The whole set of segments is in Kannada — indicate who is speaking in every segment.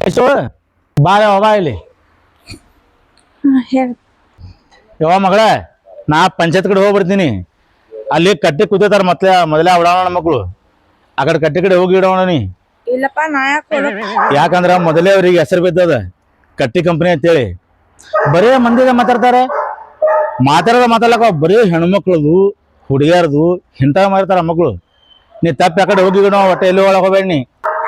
Speaker 1: ಐಸು ಬಾ ಬಾ ಇಲ್ಲಿ
Speaker 2: ಹೇಳಿ
Speaker 1: ಯಾವ ಮಗಳ ನಾ ಪಂಚಾಯತ್ ಕಡೆ ಹೋಗ್ಬಿಡ್ತೀನಿ. ಅಲ್ಲಿ ಕಟ್ಟಿ ಕೂತಾರ ಮೊದಲೇ ಅವಡವಣ ಮಕ್ಕಳು ಆ ಕಡೆ ಕಟ್ಟಿ ಕಡೆ ಹೋಗಿ ಇಡವಣ ನೀ.
Speaker 2: ಇಲ್ಲಪ್ಪ ನಾ
Speaker 1: ಯಾಕಂದ್ರ ಮೊದಲೇ ಅವ್ರಿಗೆ ಹೆಸರು ಬಿದ್ದದ ಕಟ್ಟಿ ಕಂಪನಿ ಅಂತೇಳಿ. ಬರೇ ಮಂದಿಗೆ ಮಾತಾಡ್ತಾರೆ, ಮಾತಾಡ್ಲಕ್ಕ ಬರೀ ಹೆಣ್ಮಕ್ಳದು ಹುಡುಗಿಯರ್ದು ಇಂಥ ಮಾತಾಡ್ತಾರ ಮಕ್ಕಳು. ನೀ ತಪ್ಪ ಯಾಕಡೆ ಹೋಗಿ ಒಟ್ಟೆ ಎಲ್ಲಿ ಒಳಗೆ ಹೋಗ್ಬೇಡ ನೀ.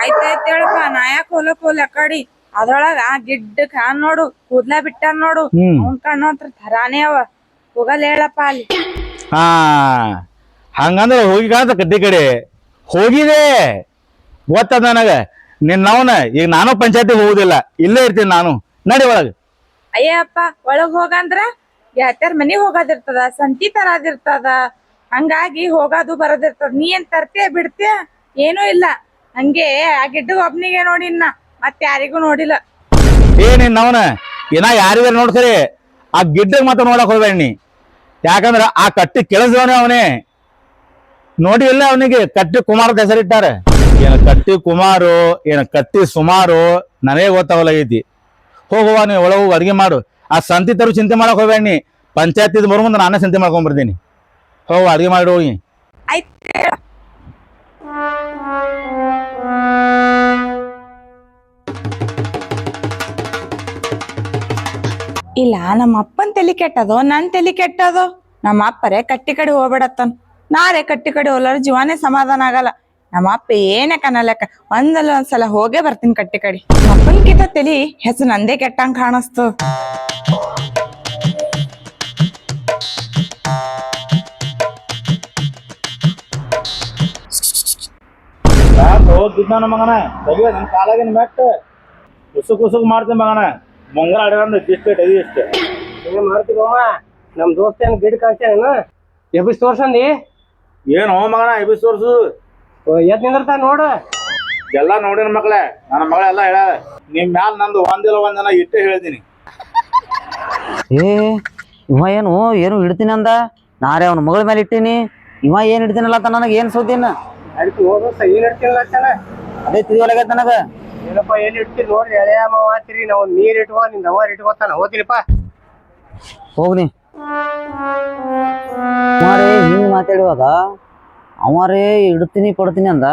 Speaker 2: ಆಯ್ತಾಯ್ತು ಹೇಳಪ್ಪ ನಾ ಯಾಕೆ ಹೋಲ ಕಡಿ ಅದ್ರೊಳಗ ಗಿಡ್ಡ ಕಾನ್ ನೋಡು ಕೂದ್ಲಾ ಬಿಟ್ಟಾನ ನೋಡು ಅವ್ನ್ ಕಣ್ಣು ಹತ್ರ ಥರಾನೇ ಅವ ಹೋಗಲ್ಲ ಹೇಳಪ್ಪ ಅಲ್ಲಿ.
Speaker 1: ಹಾ ಹಂಗಂದ್ರೆ ಹೋಗಿ ಕಾಣತ್ತ ಕಟ್ಟಿ ಕಡೆ ಹೋಗಿದೆ ಗೊತ್ತದ ನನಗ. ನಿನ್ನವನ ಈಗ ನಾನು ಪಂಚಾಯತಿ ಹೋಗುದಿಲ್ಲ, ಇಲ್ಲೇ ಇರ್ತೀನಿ ನಾನು. ನಡಿ ಒಳಗ.
Speaker 2: ಅಯ್ಯಪ್ಪ ಒಳಗ್ ಹೋಗಂದ್ರ ಯಾತ್ಯಾರ ಮನಿಗ್ ಹೋಗೋದಿರ್ತದ, ಸಂತಿ ತರದಿರ್ತದ, ಹಂಗಾಗಿ ಹೋಗೋದು ಬರೋದಿರ್ತದ. ನೀ ಏನ್ ತರ್ತೀಯ ಬಿಡ್ತೀಯ ಏನೂ ಇಲ್ಲ. ಹಂಗೆ ಆ ಗಿಡ್ಡ ಒಬ್ನಿಗೆ ನೋಡಿನ ಮತ್ತೆ ಯಾರಿಗೂ ನೋಡಿಲ್ಲ.
Speaker 1: ನಿನ್ನವನ ಏನ ಯಾರಿಗಾರ ನೋಡ್ಸರಿ ಆ ಗಿಡ್ಡಗ್ ಮಾತ್ರ ನೋಡಕ್ ಹೋಗ್ಬೇಡ ನೀ. ಯಾಕಂದ್ರ ಆ ಕಟ್ಟಿ ಕೆಲಸದವನೇ ಅವನೇ. ನೋಡಿ ಇಲ್ಲ ಅವನಿಗೆ ಕಟ್ಟಿ ಕುಮಾರ್ ಅಂತ ಹೆಸರಿಟ್ಟಾರ. ಏನ ಕಟ್ಟಿ ಕುಮಾರು ಏನ ಕಟ್ಟಿ ಸುಮಾರು ನನಗೆ ಗೊತ್ತಾಗಲಾಗೈತಿ. ಹೋಗುವ ನೀವು ಒಳಗೆ ಹೋಗಿ ಅಡ್ಗೆ ಮಾಡು. ಆ ಸಂತಿ ತರು ಚಿಂತೆ ಮಾಡಕ್ ಹೋಗ್ಬೇಡ ನೀ. ಪಂಚಾಯತ್ ಬರೋ ಮುಂದೆ ನಾನೇ ಚಿಂತೆ ಮಾಡ್ಕೊಂಡ್ಬರ್ತೀನಿ. ಹೋಗು ಅಡ್ಗೆ ಮಾಡಿ ಹೋಗಿ.
Speaker 2: ಇಲ್ಲ ನಮ್ಮ ಅಪ್ಪನ್ ತಲಿ ಕೆಟ್ಟದೋ ನನ್ ತಲಿ ಕೆಟ್ಟದೋ. ನಮ್ಮ ಅಪ್ಪರೇ ಕಟ್ಟಿ ಕಡೆ ಹೋಗ್ಬೇಡತ್ತನ್, ನಾರೇ ಕಟ್ಟಿ ಕಡೆ ಹೋಲಾರ ಜೀವನೇ ಸಮಾಧಾನ ಆಗಲ್ಲ. ನಮ್ಮ ಅಪ್ಪ ಏನೇ ಕನ್ನಲೆಕ್ಕ ಒಂದ್ಸಲ ಹೋಗೇ ಬರ್ತೀನಿ ಕಟ್ಟಿ ಕಡೆ. ಅಪ್ಪನ್ಕಿಂತ ತಲಿ ಹೆಸರು ನಂದೇ ಕೆಟ್ಟಂಗ್ ಕಾಣಿಸ್ತು.
Speaker 1: ಹೋಗಿದ್ನ ಮಗನ ತೆಗಿಯ ನನ್ನ ಕಾಲಾಗಿನ ಮೆಟ್ಟ ಉಸುಕ್ ಮಾಡ್ತೀನಿ ಮಗನ. ಮಂಗಲ ಅಡ್ಯಾರ ಇಷ್ಟೇ ಟಗಿ ಇಷ್ಟೇ
Speaker 3: ಮಾಡ್ತೀವಮ್ಮ. ನಮ್ ದೋಸ್ತ ಏನ್ ಗಿಡ ಕಾಯ್ತಾನ ಎಬ್ಬಿಸ್ ತೋರ್ಸಂದಿ
Speaker 1: ಏನು ಮಗನ ಎಬ್ಬಿಸ್ ತೋರ್ಸು.
Speaker 3: ಎದ್ ನಿಂದಿರ್ತಾ ನೋಡು.
Speaker 1: ಎಲ್ಲಾ ನೋಡಿನ ಮಕ್ಳೆ, ನನ್ನ ಮಗಳ ಎಲ್ಲ ಹೇಳ ನಿಮ್ ಮ್ಯಾಲ ನಂದು ಒಂದಿಲ್ಲ ಒಂದನ ಇಟ್ಟೇ ಹೇಳ್ತೀನಿ.
Speaker 4: ಇವ ಏನು ಇಡ್ತೀನಿ ಅಂದ, ನಾರೇ ಅವನ ಮಗಳ ಮೇಲೆ ಇಟ್ಟೀನಿ. ಇವ ಏನ್ ಇಡ್ತೀನಲ್ಲ ನನಗೆ ಏನ್ ಸುದ್ದಿನ
Speaker 3: ಅದಕ್ಕೆ ಹೋದ ಏನ್ ಇಡ್ತೀನಲ್ಲ
Speaker 4: ಅದೇ ತಿಳಿಯಲಾಗೈತೆ ನನಗ.
Speaker 3: ಏನಪ್ಪ ಏನ್ ಇಡ್ತೀರಿ ನೋಡ್ರಿ ಎಳೆಯ ಮಾತ್ರಿ. ನಾವು ನೀರ್ ಇಟ್ಕೋ ನಿಂದ ಅವಾರ ಇಟ್ಕೋತಾನ. ಹೋಗ್ತೀನಿಪ್ಪ
Speaker 4: ಹೋಗ್ನಿ. ಅವಾರೇ ಹಿಂಗ್ ಮಾತಾಡುವಾಗ ಅವರೇ ಇಡ್ತೀನಿ ಕೊಡ್ತೀನಿ ಅಂದ,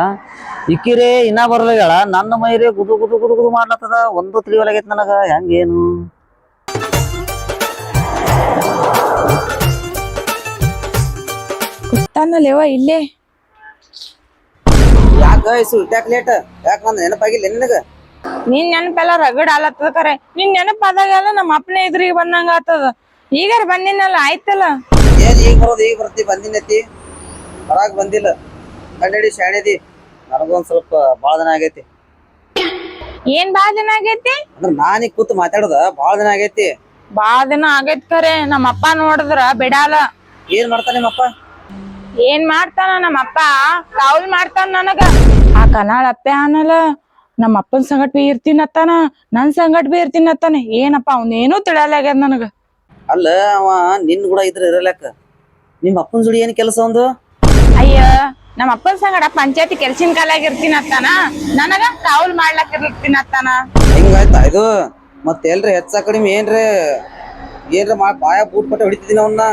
Speaker 4: ಇಕ್ಕಿರೇ ಇನ್ನ ಬರಲಾಗ್ಯಾಳ. ನನ್ನ ಮೈರೇ ಗುದು ಗುದು ಗುದು ಗುದು ಮಾಡ್ಲತ್ತದ. ಒಂದು ತಿಳಿಯಲಾಗೈತೆ ನನಗ ಹೆಂಗೇನು.
Speaker 2: ಕೂತಾನಲ್ಲೇವ ಇಲ್ಲೇ.
Speaker 4: ಯಾಕ ಯಾಕೆ ಲೇಟ್? ಯಾಕ ನಂದು ನೆನಪಾಗಿಲ್ಲ ನಿನಗ?
Speaker 2: ನಿನ್ ನೆನಪೆಲ್ಲ ರಗಡ್ ಆಲತ್ತದ ಕರೆ. ನಿನ್ ನೆನಪಾದಾಗೆಲ್ಲ ನಮ್ಮ ಅಪ್ಪನೇ ಎದುರಿಗೆ ಬಂದಂಗ ಆತದ. ಈಗಾರ ಬಂದಿನಲ್ಲ ಆಯ್ತಲ್ಲ.
Speaker 4: ಏನ್ ಈಗ ಬರೋದು? ಈಗ ಬರ್ತಿ ಬಂದಿನೈತಿ, ಹೊರಾಗ ಬಂದಿಲ್ಲ. ಕನ್ನಡಿ ಶಾಣೆದಿ. ನನಗೊಂದ್ ಸ್ವಲ್ಪ ಬಾಳ ದಿನ ಆಗೈತಿ.
Speaker 2: ಏನ್ ಬಾಳ ದಿನ ಆಗೈತಿ
Speaker 4: ಅಂದ್ರ ನಾನೀಗ ಕೂತ್ ಮಾತಾಡೋದ ಬಾಳ ದಿನ ಆಗೈತಿ.
Speaker 2: ಬಾಳ ದಿನ ಆಗೈತ್ ಖರೆ. ನಮ್ಮ ಅಪ್ಪ ನೋಡಿದ್ರ ಬಿಡಾಲ.
Speaker 4: ಏನ್ ಮಾಡ್ತಾನ ನಿಮ್ಮಪ್ಪ?
Speaker 2: ಏನ್ ಮಾಡ್ತಾನ ನಮ್ಮ ಅಪ್ಪ? ಕಾವಲ್ ಮಾಡ್ತಾನ ನನಗ. ಆ ಕನಾಳ ಅಪ್ಪೆ ಆನಲ್ಲ, ನಮ್ಮ ಅಪ್ಪನ ಸಂಗಟ್ ಬಿ ಇರ್ತೀನತ್ತಾನ, ನನ್ ಸಂಗಟ್ ಬಿ ಇರ್ತೀನತ್ತಾನ. ಏನಪ್ಪಾ ಅವನೇನು ತಿಳಿಯಲಾಗ್ಯದ ನನಗ.
Speaker 4: ಅಲ್ಲ ಅವ ನಿನ್ ಕೂಡ ಇದ್ರ ಇರಲಕ್ಕ, ನಿಮ್ಮ ಅಪ್ಪನ ಜೋಡಿ ಏನ್ ಕೆಲಸ ಒಂದು?
Speaker 2: ಅಯ್ಯ ನಮ್ಮ ಅಪ್ಪನ ಸಂಗಡ ಪಂಚಾಯತಿ ಕೆಲ್ಸಿನ ಕಾಲಾಗ ಇರ್ತೀನತ್ತಾನ, ನನಗ ಕಾವಲ್ ಮಾಡ್ಲಕ್ ಇರ್ತೀನತ್ತಾನ.
Speaker 4: ಹಿಂಗಾಯ್ತಾ ಇದು? ಮತ್ತೆ ಎಲ್ರಿ ಹೆಚ್ಚ ಕಡಿಮೆ ಏನ್ರಿ ಬಾಯ ಬೂಟ್ ಪಟ್ಟೆ ಹೊಡಿತಿದ್ದೀನಿ ಅವನ್ನ.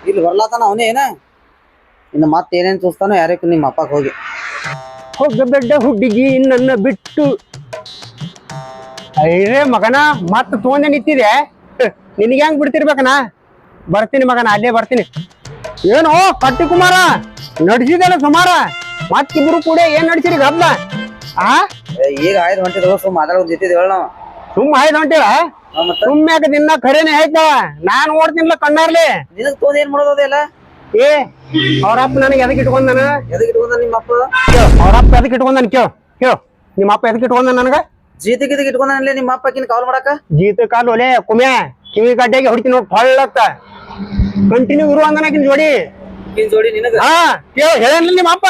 Speaker 4: ಇಲ್ಲಿ ಬರ್ಲಾತಾನ ಅವನೇ ಏನ? ಇನ್ನು ಮತ್ತೆ ಏನೇನ್ ತೋರಿಸ್ತಾನೋ ಯಾರಕ್ಕೂ ನಿಮ್ಮ ಅಪ್ಪಗೆ ಹೋಗಿ.
Speaker 3: ಹೋಗಬೇಡ ಹುಡುಗಿ ನನ್ನ ಬಿಟ್ಟು. ಅಯ್ಯೇ ಮಗನ ಮತ್ ತೊಗೊಂಡೆ ನಿಂತಿದೆ. ನಿನಗೆ ಹೆಂಗ್ ಬಿಡ್ತಿರ್ಬೇಕನ? ಬರ್ತೀನಿ ಮಗನ, ಅಲ್ಲೇ ಬರ್ತೀನಿ. ಏನೋ ಕಟ್ಟಿ ಕುಮಾರ ನಡ್ಸಿದಲ್ಲ ಸುಮಾರ. ಮತ್ತಿಬ್ರು ಕೂಡ ಏನ್ ನಡ್ಸಿರಿ ಗಬ್ಲ?
Speaker 4: ಈಗ 5 ಗಂಟೆ ಸುಮ್ ಮಾತಾಡೋದು ನಿಂತಿದ್ದೇವೆ ನಾವು.
Speaker 3: ಸುಮ್ 5 ಗಂಟೆ ಸುಮ್ಮ್ಯಾಕ ದಿನ ಖರೇನೆ ಆಯ್ತವ. ನಾನ್ ಓಡ್ತೀನಿಲ್ಲ ಕಣ್ಣಾರ್ಲಿ.
Speaker 4: ನಿನಗ್ ತೋದ್ ಏನ್ ಮಾಡೋದಲ್ಲ?
Speaker 3: ಏ ಅವ್ರಪ್ಪ ನನಗೆ ಎದಕ್ ಇಟ್ಕೊಂಡನ?
Speaker 4: ಎದಕ್ ಇಟ್ಕೊಂಡ ನಿಮ್ಮ ಅಪ್ಪ?
Speaker 3: ಅವ್ರಪ್ಪ ಎದಕ್ ಇಟ್ಕೊಂಡನ್ ಕೇಳು. ನಿಮ್ಮ ಅಪ್ಪ ಎದಕ್ ಇಟ್ಕೊಂಡ ನನಗ?
Speaker 4: ಜೀತಕ್ಕೆ ಇದಕ್ಕೆ ಇಟ್ಕೊಂಡಲ್ಲಿ ನಿಮ್ಮ ಅಪ್ಪಕಿನ ಕಾಲ್ ಮಾಡಾಕ.
Speaker 3: ಜೀತ ಕಾಲು ಒಲೆ ಕುಮ್ಯಾ ಕಿವಿ ಗಡ್ಡೆಗೆ ಹೊಡಿತೀನಿ ನೋಡಿ ಹೊಳ್ಳತ್ತ. ಕಂಟಿನ್ಯೂ ಇರು ಅಂದನಕಿನ್ ಜೋಡಿ
Speaker 4: ನಿನಗ.
Speaker 3: ಹಾ ಕೇಳು, ಹೇಳೇನಿಲ್ಲ ನಿಮ್ಮ ಅಪ್ಪ?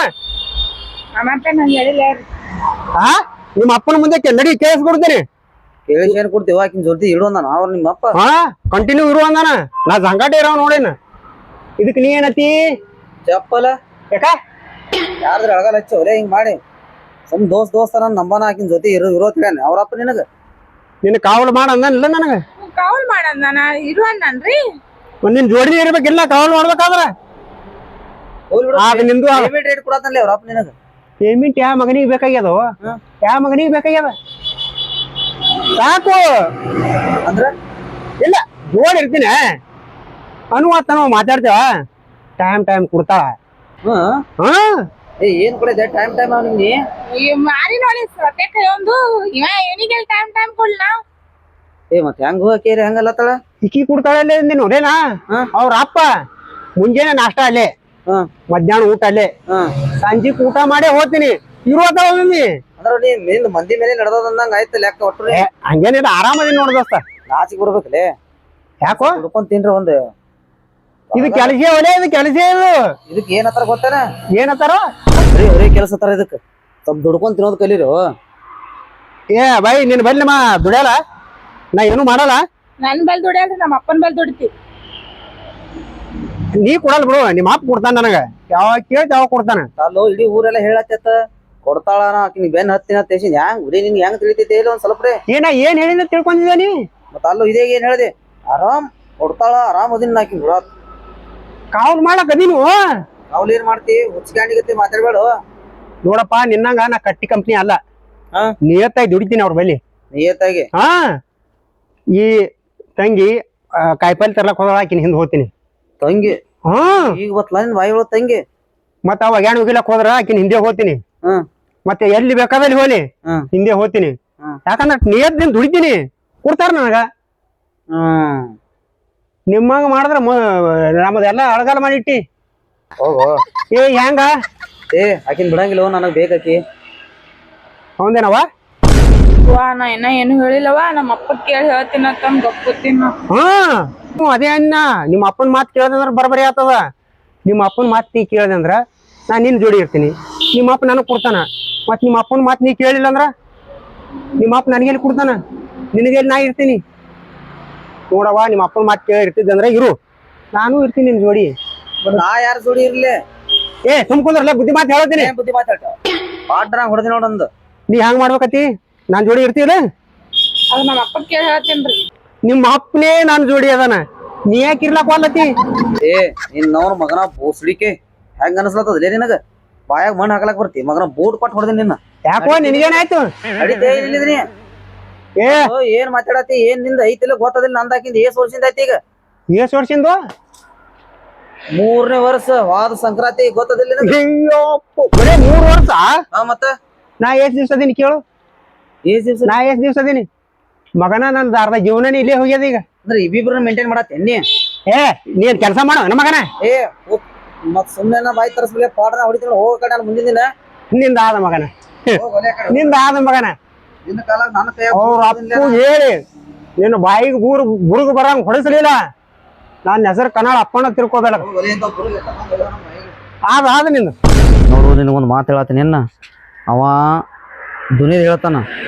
Speaker 3: ನಿಮ್ಮ ಅಪ್ಪನ ಮುಂದೆ ನಡಿ ಕೇಳಿಸ್ಕೊಡ್ತೀನಿ.
Speaker 4: ಕೇಳಿಸಿ ಏನ್ ಕೊಡ್ತೀವ? ಆಕಿನ ಜೊತೆ ಇಡು ಅಂದಾನ ಅವ್ರ ನಿಮ್ಮ ಅಪ್ಪ.
Speaker 3: ಹಾ ಕಂಟಿನ್ಯೂ ಇರು ಅಂದಾನ. ನಾ ಸಂಗಾಟ ಇರೋ ನೋಡೇನ. ಇದಕ್ ನೀ ಏನತಿ
Speaker 4: ಚಪ್ಪಲ
Speaker 3: ಯಾಕ?
Speaker 4: ಯಾರ್ದ್ರ ಅಳಗಲ್ಲ ಹಚ್ಚ ಒಲೆ ಹಿಂಗ್ ಮಾಡಿ. ಸುಮ್ ದೋಸ್ತ ನನ್ನ ನಂಬನ ಆಕಿನ ಜೊತೆ ಇರೋತ್ ಅವ್ರಪ್ಪ ನಿನಗ
Speaker 3: ನಿನ್ನ ಕಾವಲು ಮಾಡ ಅಂದನಿಲ್ಲ ನನಗ
Speaker 2: ಕಾವಲ್ ಮಾಡಂದ ನಾ ಇರುವನ್ನನ್ರಿ
Speaker 3: ನಿನ್ ಜೋಡಿ ಇರ್ಬೇಕಿಲ್ಲ ಕಾವಲು ಮಾಡ್ಬೇಕಾದ್ರ ಆಗ ನಿಂದು
Speaker 4: ಪೇಮೆಂಟ್ ರೇಟ್ ಕೊಡತ್ತಲ್ಲ ಅವ್ರಪ್ಪ ನಿನಗ
Speaker 3: ಪೇಮೆಂಟ್ ಯಾವ ಮಗನಿಗೆ ಬೇಕಾಗ್ಯದ ಯಾವ ಮಗನಿಗೆ ಬೇಕಾಗ್ಯದ ಸಾಕು
Speaker 4: ಅಂದ್ರ
Speaker 3: ಇಲ್ಲ ಜೋಡಿ ಇರ್ತೀನಿ ಅನುವಾತ ನಾವು ಮಾತಾಡ್ತೇವ ಟೈಮ್ ಕೊಡ್ತಾಳ
Speaker 4: ಏನ್ ಕೊಡಿದೆ ಟೈಮ್ ಅವ್ನಿಗೆ ನೀ
Speaker 2: ಈ ಮಾರಿ ನೋಡಿ ಸತ್ಯಕ್ಕ ಒಂದು ಇವ ಇವನಿಗೆಲ್ ಟೈಮ್ ಕೊಡ್ಲ
Speaker 4: ಮತ್ತೆ ಹೆಂಗ್ ಹೋಗಕೇರಿ ಹೆಂಗಲ್ಲತ್ತಳ
Speaker 3: ಇಕ್ಕಿ ಕೊಡ್ತಾಳಲ್ಲೇ ನೋಡೇನಾ ಅವ್ರ ಅಪ್ಪ ಮುಂಜಾನೆ ನಾಷ್ಟ ಅಲ್ಲೇ ಮಧ್ಯಾಹ್ನ ಊಟ ಅಲ್ಲೇ ಸಂಜೆ ಊಟ ಮಾಡೇ ಹೋಗ್ತೀನಿ ಇರುವತ್ತ
Speaker 4: ಅಂದ್ರ ನೀ ನಿಂದ ಮಂದಿ ಮೇಲೆ ನಡೆದಂದಂಗ ಆಯ್ತು ಲೆಕ್ಕ ಒಟ್ಟು
Speaker 3: ಹಂಗೇನಿಲ್ಲ ಆರಾಮದಿ ನೋಡ ದೋಸ್ತ
Speaker 4: ನಾಚಿಗೆ ಬರ್ಬೇಕಲೇ
Speaker 3: ಯಾಕೋ
Speaker 4: ದುಡ್ಕೊಂಡ್ ತಿನ್ರಿ ಒಂದ್
Speaker 3: ಇದು ಕೆಲಸ ಒಲೆ ಇದು ಕೆಲಸ ಇದು
Speaker 4: ಇದಕ್ ಏನತ್ತಾರ ಗೊತ್ತಾನ
Speaker 3: ಏನತ್ತಾರ
Speaker 4: ಹೊರೇ ಕೆಲಸ ತರ ಇದಕ್ ಸ್ವಲ್ಪ ದುಡ್ಕೊಂಡ್ ತಿನ್ನೋದ್ ಕಲೀರು
Speaker 3: ಏ ಬೈ ನಿನ್ ಬಲ್ಲಿ ನಮ್ಮ ದುಡಿಯಲ್ಲ ನಾ ಏನು ಮಾಡಲ್ಲ
Speaker 2: ನನ್ ಬಲ್ ದುಡಿಯಲ್ರಿ ನಮ್ಮ ಅಪ್ಪನ ಬಲ್ ದುಡಿತಿ
Speaker 3: ನೀ ಕೊಡಲ್ ಬಿಡು ನಿಮ್ಮ ಅಪ್ಪ ಕೊಡ್ತಾನ ನನಗ ಯಾವಾಗ ಕೇಳ್ತ ಯಾವಾಗ ಕೊಡ್ತಾನ
Speaker 4: ಅಲ್ಲೋ ಇಡೀ ಊರೆಲ್ಲ ಹೇಳತ್ತ ಕೊಡ್ತಾಳ ಆಕಿ ಬೆನ್ ಹತ್ತಿನ ತೇಸಿನ್ ಹೆಂಗ್ ಉರಿ ನಿನ್ ಹೆಂಗ್ ತಿಳಿತೈತೆ ಇಲ್ಲ ಒಂದ್ ಸ್ವಲ್ಪ
Speaker 3: ಏನ್ ಹೇಳಿದ ತಿಳ್ಕೊಂಡಿದ್ದ ನೀ
Speaker 4: ಮತ್ತ ಅಲ್ಲೋ ಇದೇ ಏನ್ ಹೇಳ್ದೆ ಆರಾಮ್ ಕೊಡ್ತಾಳ ಆರಾಮ್ ಅದಿನ್ ಆಕಿ ಬಿಡಾತ್
Speaker 3: ಕಾವಲ್ ಮಾಡಕ್ ಅದೀನು
Speaker 4: ಅವ್ಲ ಏನ್ ಮಾಡ್ತಿ ಹುಚ್ಚಿಗಾಂಡಿಗತ್ತಿ ಮಾತಾಡ್ಬೇಡ
Speaker 3: ನೋಡಪ್ಪ ನಿನ್ನಂಗ ನಾ ಕಟ್ಟಿ ಕಂಪ್ನಿ ಅಲ್ಲ ನಿಯತ್ತಾಗಿ ದುಡಿತೀನಿ ಅವ್ರ ಬಲ್ಲಿ
Speaker 4: ನಿಯತ್ತಾಗಿ
Speaker 3: ಈ ತಂಗಿ ಕಾಯಿಪಲ್ಲೆ ತರ್ಲಕ್ ಹೋದಳ ಆಕಿನ ಹಿಂದ್ ಹೋಗ್ತೀನಿ
Speaker 4: ತಂಗಿ ಈಗ ಬತ್ಲ ನಿನ್ ಬಾಯಿ ಒಳಗ್ ತಂಗಿ
Speaker 3: ಮತ್ತ ಅವ ಗ್ಯಾಣ ಉಗಿಲಕ್ ಹೋದ್ರ ಆಕಿನ ಹಿಂದೆ ಹೋಗ್ತೀನಿ ಮತ್ತೆ ಎಲ್ಲಿ ಬೇಕಾದಲ್ಲಿ ಹೋಲಿ ಹಿಂದೆ ಹೋಗ್ತೀನಿ ಯಾಕಂದ್ರ ನಿಯತ್ದಿಂದ ದುಡಿತೀನಿ ಕೊಡ್ತಾರ ನನಗ ನಿಮ್ಮಂಗ ಮಾಡಿದ್ರ ನಮ್ಮದೆಲ್ಲ ಅಳಗಾಲ ಮಾಡಿಟ್ಟಿ
Speaker 4: ಹೋಗೋ
Speaker 3: ಏ ಹೆಂಗ
Speaker 4: ಆಕಿನ್ ಬಿಡಂಗಿಲ್ಲ ನನಗ್ ಬೇಕಾಕಿ
Speaker 3: ಹೌದೇನವ
Speaker 2: ನಾ ಇನ್ನ ಏನು ಹೇಳಿಲ್ಲವ ನಮ್ಮ ಅಪ್ಪ ಕೇಳಿ ಹೇಳ್ತೀನಿ ಅಂತ ಗೊತ್ತಿನ
Speaker 3: ಅದೇ ಅನ್ನ ನಿಮ್ಮ ಅಪ್ಪನ ಮಾತು ಕೇಳ್ದಂದ್ರ ಬರಬರಿ ಆತದ ನಿಮ್ಮ ಅಪ್ಪನ ಮಾತು ನೀ ಕೇಳ್ದಂದ್ರ ನಾ ನಿನ್ ಜೋಡಿ ಇರ್ತೀನಿ ನಿಮ್ಮ ಅಪ್ಪ ನನಗ್ ಕೊಡ್ತಾನ ಮತ್ ನಿಮ್ಮ ಅಪ್ಪನ ಮಾತು ನೀ ಕೇಳಿಲ್ಲ ಅಂದ್ರ ನಿಮ್ಮ ಅಪ್ಪ ನನಗೆಲ್ಲಿ ಕೊಡ್ತಾನ ನಿನಗೆಲ್ಲಿ ನಾ ಇರ್ತೀನಿ ನೋಡವ ನಿಮ್ಮ ಅಪ್ಪನ ಮಾತು ಕೇಳಿ ಇರ್ತಿದ್ದಂದ್ರ ಇರು ನಾನು ಇರ್ತೀನಿ ನಿನ್ ಜೋಡಿ
Speaker 4: ನಾ ಯಾರ ಜೋಡಿ ಇರ್ಲಿ
Speaker 3: ಸುಮ್ಕೊಂಡ್ರಲ್ಲ ಬುದ್ಧಿ ಮಾತು ಹೇಳ್ತೀನಿ
Speaker 4: ಬುದ್ಧಿ ಮಾತಾಡ ಪಾಡ್ರ ಹೊಡೆದಿ ನೋಡೊಂದು
Speaker 3: ನೀ ಹೆಂಗ್ ಮಾಡ್ಬೇಕತಿ ನಾನ್ ಜೋಡಿ ಇರ್ತೀಲ್ಲ
Speaker 2: ಅದು ನಮ್ಮ ಅಪ್ಪ ಕೇಳಿ ಹೇಳ್ತೇನ್ರಿ
Speaker 3: ನಿಮ್ಮ ಅಪ್ಪನೇ ನಾನ್ ಜೋಡಿ ಅದಾನ ನೀ ಯಾಕೆ ಇರ್ಲಕ್ ವಾಲತಿ
Speaker 4: ನಿನ್ನವ್ರ ಮಗನ ಬೋಸ್ಲಿಕ್ಕೆ ಹೆಂಗ ಅನಸ್ಲತ್ತದಲೇ ನಿನಗ ಬಾಯಾಗ ಮಣ್ಣು ಹಾಕಲಕ್ ಬರ್ತಿ ಮಗನ ಬೋಟ್ ಕೊಟ್ಟು ಹೊಡೆದಿ ನಿನ್ನ
Speaker 3: ಯಾಕೋ ನಿನಗೇನಾಯ್ತು
Speaker 4: ನಡೀತೇ ಇಲ್ಲಿದ್ರಿ ಏನ್ ಮಾತಾಡತಿ ಏನ್ ನಿಂದ ಐತಿಲ್ಲ ಗೊತ್ತದಿಲ್ಲ ನಂದಾಕಿಂದ ಏಸ್ ವರ್ಷದಿಂದ ಐತಿ ಈಗ
Speaker 3: ಎಷ್ಟ್ ವರ್ಷಿಂದು
Speaker 4: 3ನೇ ವರ್ಷ ವಾದ ಸಂಕ್ರಾಂತಿ ಗೊತ್ತದಿಲ್ಲ
Speaker 3: ಬರೇ 3 ವರ್ಷ
Speaker 4: ಮತ್ತ
Speaker 3: ನಾ ಎಷ್ಟ್ ದಿವ್ಸ ಅದೀನಿ ಕೇಳು ನಾ ಎಷ್ಟ್ ದಿವ್ಸ ಅದೀನಿ ಮಗನ ನಂದ್ ಅರ್ಧ ಜೀವನನೇ ಇಲ್ಲೇ ಹೋಗ್ಯದ ಈಗ
Speaker 4: ಅಂದ್ರೆ ಇಬ್ಬಿಬ್ರನ್ನ ಮೇಂಟೈನ್ ಮಾಡತ್ತೇನಿ
Speaker 3: ನೀನ್ ಕೆಲಸ ಮಾಡೋ ನನ್ನ ಮಗನ
Speaker 4: ಮತ್ ಸುಮ್ಮನೆ ಬಾಯಿ ತರಸ್ಬಿಡ ಪಾಡ್ರ ಹೊಡಿತಾಳ ಹೋಗ ಕಡೆ ನಾನು ಮುಂದಿನ ದಿನ
Speaker 3: ನಿಂದ ಆದ ಮಗನ ನಿಂದ ಆದ ಮಗನ
Speaker 4: ನಿನ್ನ ಕಾಲ ನನ್ನ ಕೈ
Speaker 3: ಅವ್ರ ಅಪ್ಪು ಹೇಳಿ ನಿನ್ನ ಬಾಯಿಗೆ ಬುರುಗು ಬರಂಗ್ ಹೊಡಿಸ್ಲಿಲ್ಲ ನಾನ್ ಹೆಸರು ಕನ್ನಡ ಅಪ್ಪನ ತಿಳ್ಕೋದಲ್ಲ ಆದ ನಿಂದ
Speaker 4: ನೋಡು ನಿನಗೊಂದು ಮಾತು ಹೇಳತ್ತೀನಿ ನಿನ್ನ ಅವ ದುನಿಯದ್ ಹೇಳ್ತಾನ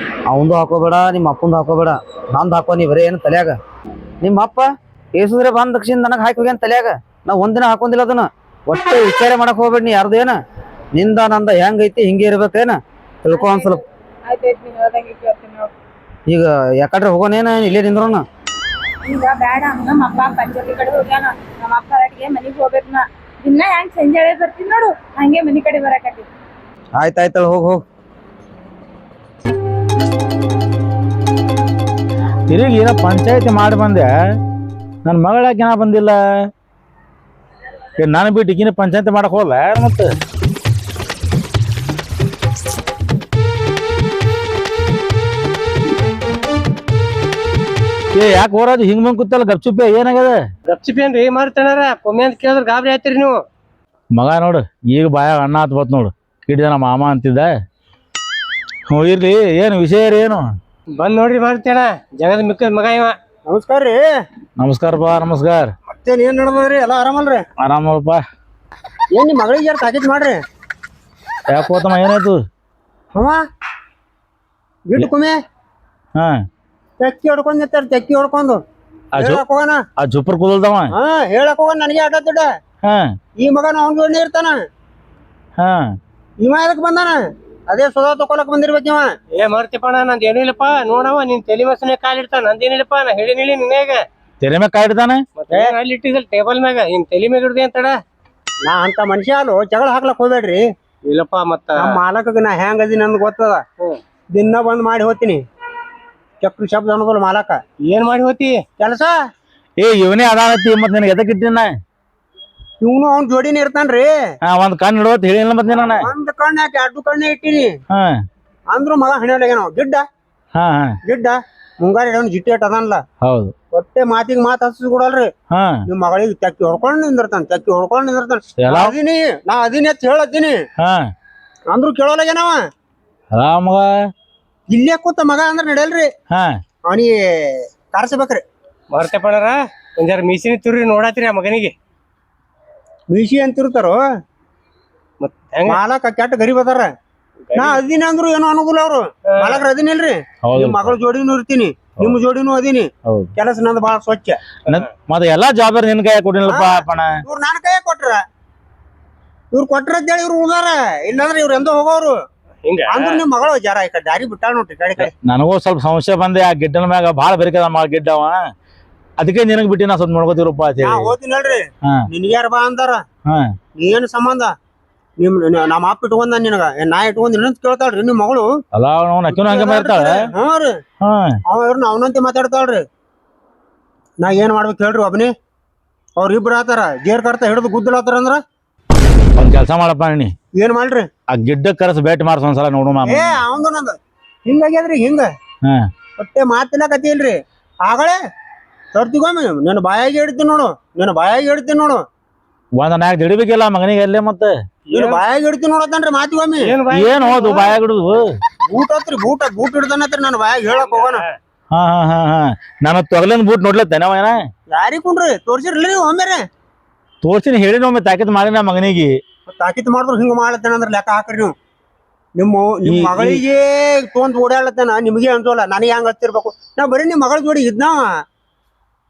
Speaker 4: ಅವಂದು ಹಾಕೋಬೇಡ ನಿಮ್ಮ ಅಪ್ಪಂದು ಹಾಕೋಬೇಡ ನಂದು ಹಾಕೋ ನೀ ಬರೀ ಏನು ತಲ್ಯಾಗ ನಿಮ್ಮ ಅಪ್ಪ ಏಸುದ್ರೆ ಬಂದ ದಕ್ಷಿಣ ನನಗೆ ಹಾಕಿ ಹೋಗ್ಯಾನ ತಲ್ಯಾಗ ನಾ ಒಂದಿನ ಹಾಕೊಂಡಿಲ್ಲ ಅದನ್ನ ಒಟ್ಟೆ ವಿಚಾರ ಮಾಡಕ್ ಹೋಗ್ಬೇಡ ನೀ ಯಾರ್ದು ಏನ ನಿಂದ ನಂದ ಹೆಂಗೈತಿ ಹಿಂಗೆ ಇರ್ಬೇಕೇನ ತಿಳ್ಕೊ ಒಂದ್ ಸ್ವಲ್ಪ ಈಗ ಯಾಕಡ್ರೆ ಹೋಗೋನೇನ ಇಲ್ಲೇ ನಿಂದ್ರೋಣ
Speaker 2: ಈಗ ಬೇಡ ನಮ್ಮ ಅಪ್ಪ ಪಂಚಾಯತಿ ಕಡೆ ಹೋಗ್ಯಾನ ನಮ್ಮ ಅಪ್ಪ ಅಡಿಗೆ ಮನಿಗ್ ಹೋಗ್ಬೇಕು ನಾ ದಿನ ಹೆಂಗ್ ಸಂಜೆ ಬರ್ತೀನಿ ನೋಡು ಹಂಗೆ ಮನಿ ಕಡೆ ಬರಕತ್ತಿ
Speaker 4: ಆಯ್ತಾಯ್ತಳ ಹೋಗ್
Speaker 1: ತಿರುಗಿ ಏನೋ ಪಂಚಾಯತಿ ಮಾಡಿ ಬಂದೆ ನನ್ನ ಮಗಳಾಕೆ ಏನ ಬಂದಿಲ್ಲ ನಾನು ಬಿಟ್ಟು ಈಗಿನ ಪಂಚಾಯತಿ ಮಾಡಕ್ ಹೋಗಲ್ಲ ಮತ್ತೆ ಯಾಕೆ ಹೋರಾಜ್ ಹಿಂಗ್ ಮಂಗ್ ಕೂತಲ್ಲ ಗಪ್ಚುಪ್ಪೆ ಏನಾಗ್ಯದ
Speaker 3: ಗಪ್ಚಿಪಿ ಏನ್ರಿ ಮಾಡ್ತಾನಾರ ಒಮ್ಮೆ ಅಂತ ಕೇಳಿದ್ರೆ ಗಾಬರಿ ಆಯ್ತಿರಿ ನೀವು
Speaker 1: ಮಗ ನೋಡು ಈಗ ಬಾಯಾಗ ಅಣ್ಣ ಹತ್ ಬತ್ ನೋಡು ಇಡಿದ ನಮ್ಮ ಮಾಮ ಅಂತಿದ್ದ ಹ್ಞೂ ಇರ್ಲಿ ಏನು ವಿಷಯ ಏನು
Speaker 3: ಬಂದ್ ನೋಡ್ರಿ ಮಾಡ್ತೇಣ ಜಗದ ಮಿಕ್ಕದ ಮಗ ಇವ ನಮಸ್ಕಾರ ರೀ
Speaker 1: ನಮಸ್ಕಾರಪ್ಪ ನಮಸ್ಕಾರ
Speaker 3: ಮತ್ತೇನ್ ಏನ್ ನಡ್ದದ್ರಿ ಎಲ್ಲ ಆರಾಮಲ್ರಿ
Speaker 1: ಆರಾಮಪ್ಪ
Speaker 3: ಏನ್ ನಿಮ್ ಮಗಳಿಗೆ ಯಾರು ತಾಕೀತ್ ಮಾಡ್ರಿ
Speaker 1: ಯಾಕೆ ಹೋತಮ್ಮ ಏನಾಯ್ತು
Speaker 3: ಅವ ಗಿಟ್ಟು ಕುಮೆ
Speaker 1: ಹಾ
Speaker 3: ತೆಕ್ಕಿ ಹೊಡ್ಕೊಂಡ್ ನಿಂತಾರ ತೆಕ್ಕಿ ಹೊಡ್ಕೊಂಡು ಹೇಳಕ್ ಹೋಗಣ
Speaker 1: ಆ ಜುಪ್ಪರ್ ಕೂದಲ್ದವ
Speaker 3: ಹೇಳಕ್ ಹೋಗೋಣ ನನಗೆ ಆಟತ್ತಿಡ
Speaker 1: ಹಾ
Speaker 3: ಈ ಮಗನ ಅವ್ನ ಜೋಡಿ ಇರ್ತಾನ
Speaker 1: ಹಾ
Speaker 3: ಇವ ಎದಕ್ ಬಂದಾನ ಅದೇ ಸುಧಾ ತಕೊಳಕ್ ಬಂದಿರ್ಬೇಕ ಇವ.
Speaker 5: ಏ ಮಾಡ್ತಿಪ್ಪಣ್ಣ ನಂದ್ ಏನಿಲ್ಲಪ್ಪ ನೋಡವ ನಿನ್ ತಲೆ ಮಸನೆ ಕಾಲಿಡ್ತಾನ ನಂದೇನಿಲ್ಲಪ್ಪ ನಾ ಹೇಳಿನಿಲ್ಲ ನಿನ್ನೇಗ
Speaker 1: ತೆರೆ ಮ್ಯಾಗ ಕಾಯಿಡ್ತಾನೆ
Speaker 5: ಮತ್ತೆ ಅಲ್ಲಿ ಇಟ್ಟಿದ್ದಲ್ ಟೇಬಲ್ ಮ್ಯಾಗ ನಿನ್ ತಲೆ ಮ್ಯಾಗ ಹಿಡ್ದೆ ಅಂತಡ
Speaker 3: ನಾ ಅಂತ ಮನುಷ್ಯ ಅಲ್ಲೋ ಜಗಳ ಹಾಕ್ಲಕ್ ಹೋಗ್ಬೇಡ್ರಿ.
Speaker 5: ಇಲ್ಲಪ್ಪ ಮತ್ತ
Speaker 3: ನಮ್ಮ ಮಾಲಕಗ ನಾ ಹೆಂಗ್ ಅದೀನಿ ನನ್ಗೆ ಗೊತ್ತದ. ದಿನ ಬಂದ್ ಮಾಡಿ ಹೋಗ್ತೀನಿ. ಚಕ್ರ ಶಬ್ದ ಅನ್ನೋದಲ್ಲ ಮಾಲಕ.
Speaker 5: ಏನ್ ಮಾಡಿ ಹೋತಿ
Speaker 3: ಕೆಲಸ
Speaker 1: ಏ ಇವನೇ ಅದಾನತಿ ಮತ್ ನಿನಗೆ ಎದಕ್ ಇಟ್ಟಿನ
Speaker 3: ಇವನು ಅವ್ನ ಜೋಡಿನ ಇರ್ತಾನ್ರಿ.
Speaker 1: ಒಂದ್ ಕಣ್ ಇಡೋತ್ ಹೇಳಿಲ್ಲ ಮತ್ತೆ ನಾನು
Speaker 3: ಒಂದ್ ಕಣ್ಣ ಯಾಕೆ 2 ಕಣ್ಣೆ ಇಟ್ಟಿನಿ
Speaker 1: ಹಾ
Speaker 3: ಅಂದ್ರು ಮಗ ಹಣಿಯಲಾಗೇನೋ ಗಿಡ್ಡ
Speaker 1: ಹಾ ಹಾ
Speaker 3: ಗಿಡ್ಡ ಮುಂಗಾರಿ ಇಡೋನ್ ಜಿಟ್ಟಿ ಇಟ್ ಅದನ್ಲ
Speaker 1: ಹೌದು
Speaker 3: ಒಟ್ಟೆ ಮಾತಿಗೆ ಮಾತು ಹಚ್ಚಿ ಕೊಡಲ್ರಿ.
Speaker 1: ಹಾ
Speaker 3: ನಿಮ್ ಮಗಳಿಗೆ ತೆಕ್ಕಿ ಹೊಡ್ಕೊಂಡ್ ನಿಂದಿರ್ತಾನ ತೆಕ್ಕಿ ಹೊಡ್ಕೊಂಡ್ ನಿಂದಿರ್ತಾನ.
Speaker 1: ಎಲ್ಲ?
Speaker 3: ನಾ ಅದೀನಿ ಅಂತ ಹೇಳತ್ತೀನಿ
Speaker 1: ಹಾ
Speaker 3: ಅಂದ್ರು ಕೇಳೋಲಾಗೇನವ.
Speaker 1: ರಾಮಗ
Speaker 3: ಇಲ್ಲೇ ಕೂತ ಮಗ ಅಂದ್ರ ನಡೆಯಲ್ರಿ.
Speaker 1: ಹಾ
Speaker 3: ಅವನಿಗೆ ಕಾರ್ಸಬೇಕ್ರಿ.
Speaker 5: ಮಾಡ್ತೇಪಣ್ಣರ ಒಂದ್ ಜರ ಮೀಸಿನ ತುರಿ ನೋಡಾತ್ರಿ ಆ ಮಗನಿಗೆ
Speaker 3: ಮೀಸಿ ಅಂತಿರ್ತಾರೋ
Speaker 5: ಮತ್ ಹೆಂಗ
Speaker 3: ಮಾಲಕ ಕೆಟ್ಟ ಗರೀಬ್ ಅದಾರ. ನಾ ಅದೀನಿ ಅಂದ್ರು ಏನೋ ಅನ್ನೋದಿಲ್ಲ ಅವ್ರು. ಮಾಲಕ್ರ ಅದೀನಿಲ್ರಿ.
Speaker 1: ಹೌದು
Speaker 3: ನಿಮ್ ಮಗಳ ಜೋಡಿನೂ ಇರ್ತೀನಿ ನಿಮ್ ಜೋಡಿನೂ ಅದೀನಿ.
Speaker 1: ಹೌದು
Speaker 3: ಕೆಲಸ ನಂದು ಬಾಳ ಸ್ವಚ್ಛ.
Speaker 1: ಮತ್ತೆ ಎಲ್ಲಾ ಜವಾಬ್ದಾರಿ ನಿನ್ ಕೈ ಕೊಟ್ಟಿಲ್ಲಪ್ಪ ಅಪ್ಪಣ
Speaker 3: ಇವ್ರು ನಾನ್ ಕೈ ಕೊಟ್ರ ಇವ್ರು ಕೊಟ್ರ ಅಂತೇಳಿ ಇವ್ರು ಉಳ್ದಾರ. ಇಲ್ಲಾಂದ್ರೆ ಇವ್ರು ಎಂದೋ ಹೋಗೋರು.
Speaker 5: ಹಿಂಗ
Speaker 3: ಅಂದ್ರ ನಿಮ್ ಮಗಳು ಜರ ಈ ಕಡೆ ದಾರಿ ಬಿಟ್ಟಾಳ ನೋಡ್ರಿ ಕಡೆ ಕಡೆ.
Speaker 1: ನನಗೂ ಸ್ವಲ್ಪ ಸಮಸ್ಯೆ ಬಂದೆ ಆ ಗಿಡ್ಡನ ಮ್ಯಾಗ ಭಾಳ ಬೆರಕದ ಮಗ ಗಿಡ್ಡವ ಅದಕ್ಕೆ ನಿನಗ್ ಬಿಟ್ಟಿ ನಾ ಸ್ವಲ್ಪ ನೋಡ್ಕೋತಿರಪ್ಪ ಅಂತ
Speaker 3: ನಾ
Speaker 1: ಹೇಳಿ
Speaker 3: ಹೋಗ್ತೀನಿ ಹೇಳ್ರಿ.
Speaker 1: ಹಾ
Speaker 3: ನಿನ್ಗ್ಯಾರ ಬಾ ಅಂದಾರ
Speaker 1: ಹಾ
Speaker 3: ಏನ್ ಸಂಬಂಧ ನಮ್ಮ ಅಪ್ಪ ಇಟ್ಕೊಂಡ ನಿನಗ ನಾ ಇಟ್ಕೊಂಡ್ ಅಂತ ಕೇಳ್ತಾಳ್ರಿ ನಿಮ್ ಮಗಳು.
Speaker 1: ಅಲ್ಲ ಅವ್ನು ಅಕ್ಕಿನೂ ಹಂಗೆ ಮಾಡಿರ್ತಾಳೆ
Speaker 3: ಹ್ಞೂ ರೀ
Speaker 1: ಹಾ
Speaker 3: ಅವ್ರನ್ನ ಅವನಂತೆ ಮಾತಾಡ್ತಾಳ್ರಿ. ನಾ ಏನ್ ಮಾಡ್ಬೇಕು ಹೇಳ್ರಿ ಒಬ್ಬನಿ. ಅವ್ರ ಇಬ್ರು ಆತಾರ ಗೇರ್ ಕರ್ತ ಹಿಡಿದು ಗುದ್ದಲಾತಾರ ಅಂದ್ರ
Speaker 1: ಒಂದ್ ಕೆಲಸ ಮಾಡಪ್ಪ ನೀ
Speaker 3: ಏನ್ ಮಾಡ್ರಿ.
Speaker 1: ಆ ಗಿಡ್ಡ ಕರೆಸ್ ಭೇಟಿ ಮಾಡ್ಸ ಒಂದ್ಸಲ ನೋಡು ಮಾಮ
Speaker 3: ಏ ಅವಂದು ನಂದು ಹಿಂಗಾಗ್ಯದ್ರಿ ಹಿಂಗ
Speaker 1: ಹಾ
Speaker 3: ಹೊಟ್ಟೆ ಮಾತಿನ ಕತಿ ಇಲ್ರಿ. ಆಗಳೇ ತರ್ತಿಗೊಮ್ಮೆ ನನ್ನ ಬಾಯಾಗಿ ಹಿಡ್ತೀನಿ ನೋಡು ನನ್ನ ಬಾಯಾಗಿ ಹಿಡ್ತೀನಿ ನೋಡು
Speaker 1: ಒಂದ್ ನಾಲ್ಕು ಹಿಡಿಬೇಕಿಲ್ಲ ಮಗನಿಗೆ ಅಲ್ಲೇ ಮತ್ತೆ
Speaker 3: ನೀನು ಬಾಯಾಗಿ ಹಿಡ್ತೀನಿ ನೋಡತ್ತನ್ರಿ ಮಾತಿಗೊಮ್ಮೆ.
Speaker 1: ಏನ್ ಹೋದು ಬಾಯಾಗ ಹಿಡುದು
Speaker 3: ಬೂಟ್ ಹತ್ರಿ ಬೂಟ್ ಹಿಡ್ದನತ್ರಿ ನನ್ನ ಬಾಯಾಗಿ ಹೇಳಕ್ ಹೋಗೋಣ.
Speaker 1: ಹಾ ಹಾ ಹಾ ಹಾ ನಾನು ತೊಗಲಿನ ಬೂಟ್ ನೋಡ್ಲತ್ತೇನೆ ಅವ ಏನ
Speaker 3: ಯಾರಿಗ್ ಕುಂಡ್ರಿ ತೋರ್ಸಿರ್ಲಿ ನೀವು ಒಮ್ಮೆರೆ
Speaker 1: ತೋರ್ಸಿನಿ ಹೇಳಿನ ಒಮ್ಮೆ ತಾಕಿತ್ ಮಾಡಿನ ಮಗನಿಗೆ
Speaker 3: ತಾಕಿತ್ ಮಾಡಿದ್ರು ಹಿಂಗ ಮಾಡ್ಲತ್ತೇನ ಅಂದ್ರ ಲೆಕ್ಕ ಹಾಕ್ರಿ ನೀವು. ನಿಮ್ ಮಗಳಿಗೆ ತೊಂದ್ ಓಡಾಡ್ಲತ್ತೇನ ನಿಮ್ಗೆ ಅನ್ಸೋಲ್ಲ ನನಗೆ ಹೆಂಗ್ ಹಚ್ಚಿರ್ಬೇಕು. ನಾ ಬರೀ ನಿಮ್ ಮಗಳ ಜೋಡಿ ಇದ್ನಾವ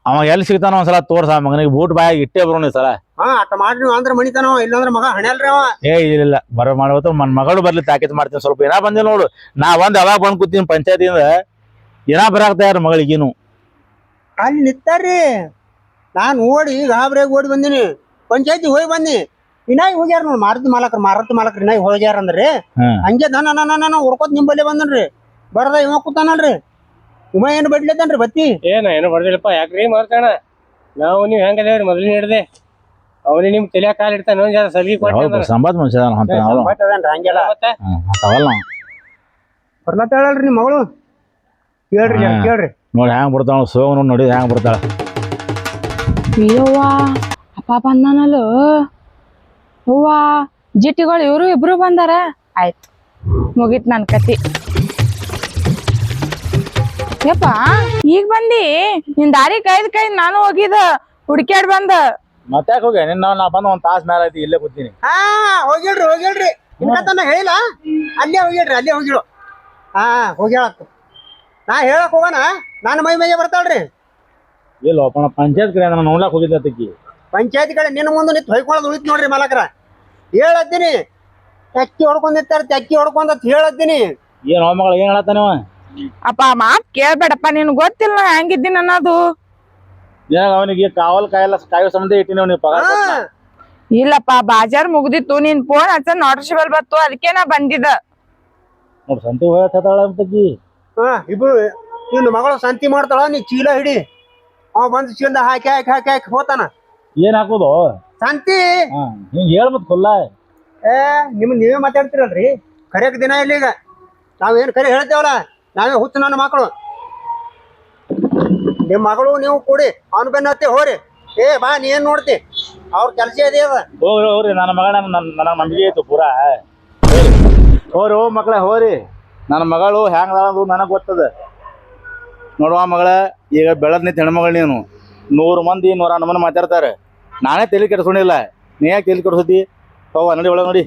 Speaker 1: ಅವ ಎಲ್ಲಿ ಸಿಗ್ತಾನ ಒಂದ್ಸಲ ತೋರ್ಸ ಮಗನಿಗೆ ಬೂಟ್ ಬಾಯಾಗ ಇಟ್ಟೇ ಬರೋಣ ಸಲ.
Speaker 3: ಹಾ ಅಟ್ಟ ಮಾಡ್ರಿ ನೀವು ಅಂದ್ರ ಮಣಿತಾನವ ಇಲ್ಲಾಂದ್ರ ಮಗ ಹಣ್ಯಾಲ್ರಿ ಅವ.
Speaker 1: ಏ ಇಲ್ಲ ಬರೋ ಮಾಡ್ಬೋದು ಮನ್ ಮಗಳು ಬರ್ಲಿ ತಾಕಿತ್ ಮಾಡ್ತೀನಿ ಸ್ವಲ್ಪ ಏನ ಬಂದಿಲ್ಲ ನೋಡು. ನಾ ಅವಾಗ ಬಂದ್ ಕೂತೀನಿ ಪಂಚಾಯತಿಯಿಂದ ಏನ ಬರಾಕ್ ತಯಾರ ಮಗಳಿಗೇನು
Speaker 3: ಅಲ್ಲಿ ನಿಂತಾರ್ರಿ. ನಾನ್ ಓಡಿ ಗಾಬ್ರಿಯಾಗಿ ಓಡಿ ಬಂದಿನಿ ಪಂಚಾಯತಿ ಹೋಗಿ ಬಂದಿ. ಇನ್ನಾಗಿ ಹೋಗ್ಯಾರ ನೋಡ್ ಮಾರುತಿ ಮಾಲಕ್ರ ಇನ್ನಾಗಿ ಹೋಗ್ಯಾರ ಅಂದ್ರಿ. ಹಂಗೆ ನನ್ನ ಹುಡ್ಕೋತ್ ನಿಂಬಲ್ಲಿ ಬಂದನ್ರಿ. ಬರದ ಇವ ಕೂತಾನಲ್ರಿ ಇವ ಏನ್ ಬಡ್ಲತ್ತನ್ರಿ ಬತ್ತಿ.
Speaker 5: ಏನ ಏನು ಬರ್ದಿಲ್ಲಪ್ಪ ಯಾಕ್ರಿ ಮಾಡ್ತಾನ ನಾವು ನೀವ್ ಹೆಂಗದೇವ್ರಿ ಮೊದಲಿನ ಹಿಡ್ದೆ ಅವನಿ ನಿಮ್ ತಲೆ ಕಾಲ್ ಇಡ್ತಾನ ಒಂದ್ ಜರ ಸಲಿಗೆ ಕೊಟ್ಟ
Speaker 1: ಸಂಬಾದ್ ಮನುಷ್ಯ
Speaker 3: ಹಂಗೆಲ್ಲ
Speaker 5: ಮತ್ತೆ
Speaker 3: ಬರ್ಲತ್ತಾಳಲ್ರಿ ನಿಮ್ ಮಗಳು ಕೇಳ್ರಿ ಕೇಳ್ರಿ
Speaker 1: ನೋಡಿ ಹ್ಯಾಂಗ ಬಿಡ್ತಾಳ ಸೋಗ ನೋಡಿ ಹ್ಯಾಂಗ ಬಿಡ್ತಾಳ.
Speaker 2: ಅಯ್ಯವ್ವ ಅಪ್ಪ ಬಂದಾನಲ್ಲ ಹೂವ ಜಿಟ್ಟಿಗಳು ಇವ್ರು ಇಬ್ರು ಬಂದಾರ. ಆಯ್ತು ಮುಗೀತ್ ನನ್ ಕತಿ. ಯಪ್ಪ ಈಗ ಬಂದಿ ನಿನ್ ದಾರಿ ಕೈದ್ ನಾನು ಹೋಗಿದ ಹುಡ್ಕ್ಯಾಡ್ ಬಂದ
Speaker 1: ಮತ್ತೆ ಹೋಗಿ ನಿನ್ನ ನಾ ಬಂದ ಒಂದ್ ತಾಸ್ ಮೇಲೆ ಐತಿ ಇಲ್ಲೇ ಕೂತೀನಿ.
Speaker 3: ಹಾ ಹೋಗಿಳ್ರಿ ಇನ್ಕತನ ಹೇಳಿಲ್ಲ ಅಲ್ಲೇ ಹೋಗಿಳು. ಹಾ ಹೋಗ್ಯಾಳತ್ತ ನಾ ಹೇಳಕ್ ಹೋಗೋಣ ನಾನು ಮೈಗೆ ಬರ್ತಾಳ್ರಿ.
Speaker 1: ಇಲ್ಲ ಪಂಚಾಯತ್ ಕಡೆ ನಾನು ನೋಡ್ಲಾಕ್ ಹೋಗಿದ್ದೆ ಅದಕ್ಕೆ
Speaker 3: ಪಂಚಾಯತ್ ಕಡೆ ನಿನ್ನ ಮುಂದೆ ನಿಂತು ಹೊಯ್ಕೊಳ್ಳೋದು ಉಳಿತು ನೋಡ್ರಿ ಮಾಲಕ್ರ. ಹೇಳತ್ತೀನಿ ತೆಕ್ಕಿ ಹೊಡ್ಕೊಂಡಿರ್ತಾರ ತೆಕ್ಕಿ ಹೊಡ್ಕೊಂಡ ಹೇಳತ್ತೀನಿ.
Speaker 1: ಏನ್ ಮಗಳ ಏನ್ ಹೇಳತ್ತಾನವ
Speaker 2: ಅಪ್ಪ ಮಾತ್ ಕೇಳ್ಬೇಡಪ್ಪ ನಿನ್ ಗೊತ್ತಿಲ್ಲ ಹೆಂಗಿದ್ದೀನಿ ಅನ್ನೋದು.
Speaker 1: ಅವನಿಗೆ ಕಾಯೋ ಸಂಬಂಧ ಇಟ್ಟಿನಿ ಅವ್ನಿಗೆ ಪಗಾರ ಕೊಟ್ನ.
Speaker 2: ಇಲ್ಲಪ್ಪ ಬಾಜಾರ್ ಮುಗ್ದಿತ್ತು ನೀನ್ ಫೋನ್ ಹಚ್ಚ ನೋಟಿಸ್ಬಲ್ ಬತ್ತು ಅದಕ್ಕೆ ನಾ ಬಂದಿದ್ದ.
Speaker 1: ನೋಡ್ ಸಂತಿ ಹೋಗತ್ತಾಳ ಅಂತಕಿ
Speaker 3: ಹಾ ಇಬ್ರು ನಿನ್ನ ಮಗಳು ಸಂತಿ ಮಾಡ್ತಾಳ ನೀ ಚೀಲ ಹಿಡಿ. ಅವ ಬಂದು ಚೀಲದ ಹಾಕಿ ಹೋತಾನ.
Speaker 1: ಏನ್ ಹಾಕೋದು
Speaker 3: ಸಂತಿ
Speaker 1: ಹಿಂಗ್ ಹೇಳ್ಬೇಕು ಫುಲ್ಲ.
Speaker 3: ನೀವೇ ಮಾತಾಡ್ತಿರಲ್ರಿ ಕರೆಯಕ್ ದಿನ ಇಲ್ಲ ಈಗ. ನಾವೇನ್ ಕರೆ ಹೇಳ್ತೇವಲ್ಲ ನಾವೇ ಹುಚ್ಚು ನನ್ನ ಮಕ್ಕಳು. ನಿಮ್ ಮಗಳು ನೀವು ಕೂಡಿ ಅವ್ನ ಬೆನ್ನ ಹತ್ತಿ ಹೋರಿ. ಬಾ ನೀ ಏನ್ ನೋಡ್ತಿ ಅವ್ರ ಕೆಲಸ ಇದೆ ಅದ.
Speaker 1: ಹೋಗ್ರಿ ನನ್ನ ಮಗಳ ನನಗ್ ನಂಬಿಕೆ ಐತು ಪೂರಾ. ಹೋರಿ ಮಕ್ಳ ಹೋರಿ ನನ್ನ ಮಗಳು ಹ್ಯಾಂಗ ನನಗ್ ಗೊತ್ತದ ನೋಡುವ ಮಗಳ. ಈಗ ಬೆಳದ್ ನಿಂತ ಹೆಣ್ಮಗಳು ನೀನು 100 ಮಂದಿ 101 ಮಂದಿ ಮಾತಾಡ್ತಾರೆ. ನಾನೇ ತಲೆ ಕೆಡಿಸ್ಕೊಂಡಿಲ್ಲ ನೀ ಯಾಕೆ ತಲೆ ಕೆಡಿಸ್ತಿ ಹೋಗ ನಡಿ ಒಳಗೆ ನೋಡಿ.